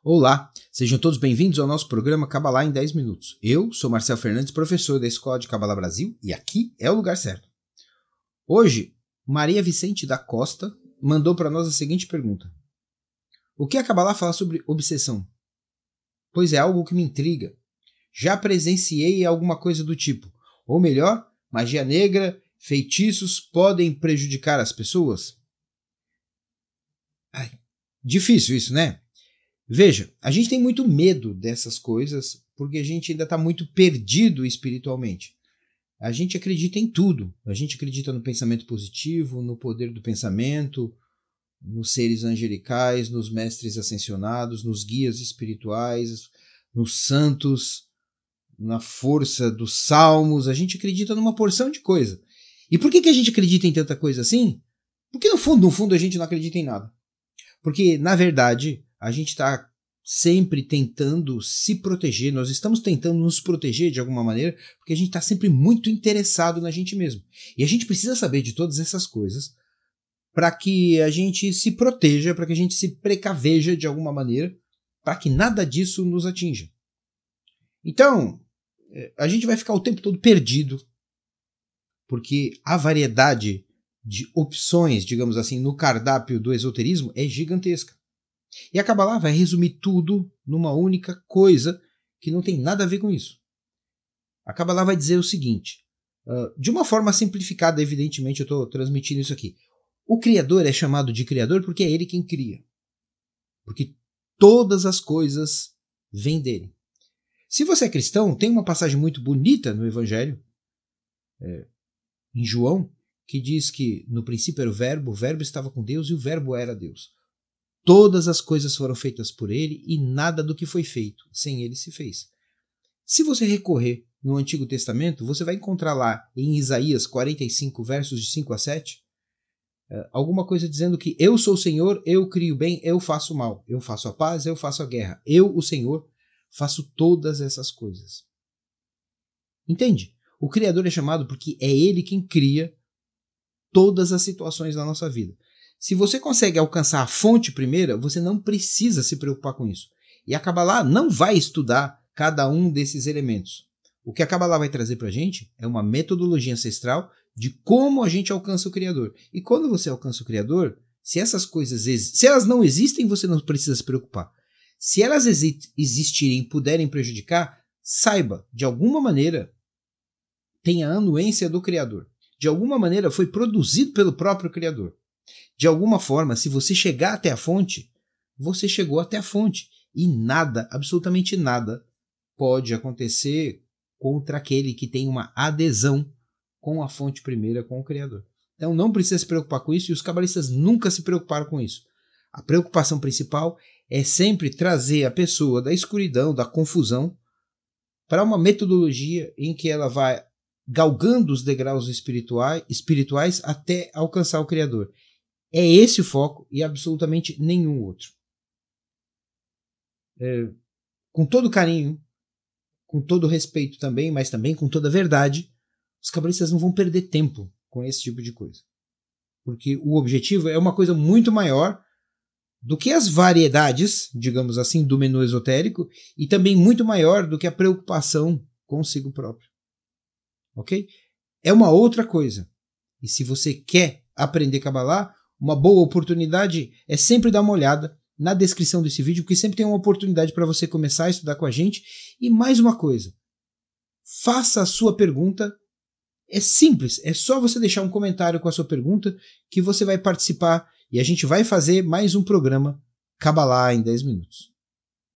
Olá, sejam todos bem-vindos ao nosso programa Cabalá em 10 minutos. Eu sou Marcel Fernandes, professor da Escola de Cabalá Brasil, e aqui é o lugar certo. Hoje, Maria Vicente da Costa mandou para nós a seguinte pergunta: o que a Cabalá fala sobre obsessão? Pois é algo que me intriga. Já presenciei alguma coisa do tipo, ou melhor, magia negra, feitiços podem prejudicar as pessoas? Difícil isso, né? Veja, a gente tem muito medo dessas coisas porque a gente ainda está muito perdido espiritualmente. A gente acredita em tudo. A gente acredita no pensamento positivo, no poder do pensamento, nos seres angelicais, nos mestres ascensionados, nos guias espirituais, nos santos, na força dos salmos. A gente acredita numa porção de coisa. E por que a gente acredita em tanta coisa assim? Porque no fundo, a gente não acredita em nada. Porque, na verdade, a gente está sempre tentando se proteger, nós estamos tentando nos proteger de alguma maneira, porque a gente está sempre muito interessado na gente mesmo. E a gente precisa saber de todas essas coisas para que a gente se proteja, para que a gente se precaveja de alguma maneira, para que nada disso nos atinja. Então, a gente vai ficar o tempo todo perdido, porque a variedade de opções, digamos assim, no cardápio do esoterismo é gigantesca. E a Cabalá vai resumir tudo numa única coisa que não tem nada a ver com isso. A Cabalá vai dizer o seguinte, de uma forma simplificada, evidentemente eu estou transmitindo isso aqui. O Criador é chamado de Criador porque é Ele quem cria. Porque todas as coisas vêm dele. Se você é cristão, tem uma passagem muito bonita no Evangelho, em João, que diz que no princípio era o verbo estava com Deus e o verbo era Deus. Todas as coisas foram feitas por ele e nada do que foi feito sem ele se fez. Se você recorrer no Antigo Testamento, você vai encontrar lá em Isaías 45, versos de 5 a 7, alguma coisa dizendo que eu sou o Senhor, eu crio bem, eu faço o mal, eu faço a paz, eu faço a guerra. Eu, o Senhor, faço todas essas coisas. Entende? O Criador é chamado porque é ele quem cria todas as situações da nossa vida. Se você consegue alcançar a fonte primeira, você não precisa se preocupar com isso. E a Cabalá não vai estudar cada um desses elementos. O que a Cabalá vai trazer para a gente é uma metodologia ancestral de como a gente alcança o Criador. E quando você alcança o Criador, se essas coisas se elas não existem, você não precisa se preocupar. Se elas existirem e puderem prejudicar, saiba, de alguma maneira, tem a anuência do Criador. De alguma maneira foi produzido pelo próprio Criador. De alguma forma, se você chegar até a fonte, você chegou até a fonte. E nada, absolutamente nada, pode acontecer contra aquele que tem uma adesão com a fonte primeira, com o Criador. Então não precisa se preocupar com isso e os cabalistas nunca se preocuparam com isso. A preocupação principal é sempre trazer a pessoa da escuridão, da confusão, para uma metodologia em que ela vai galgando os degraus espirituais até alcançar o Criador. É esse o foco e absolutamente nenhum outro. Com todo carinho, com todo respeito também, mas também com toda verdade, os cabalistas não vão perder tempo com esse tipo de coisa. Porque o objetivo é uma coisa muito maior do que as variedades, digamos assim, do menu esotérico e também muito maior do que a preocupação consigo próprio. Ok? É uma outra coisa. E se você quer aprender Cabalá, uma boa oportunidade é sempre dar uma olhada na descrição desse vídeo, porque sempre tem uma oportunidade para você começar a estudar com a gente. E mais uma coisa, faça a sua pergunta. É simples, é só você deixar um comentário com a sua pergunta que você vai participar e a gente vai fazer mais um programa Cabalá em 10 minutos.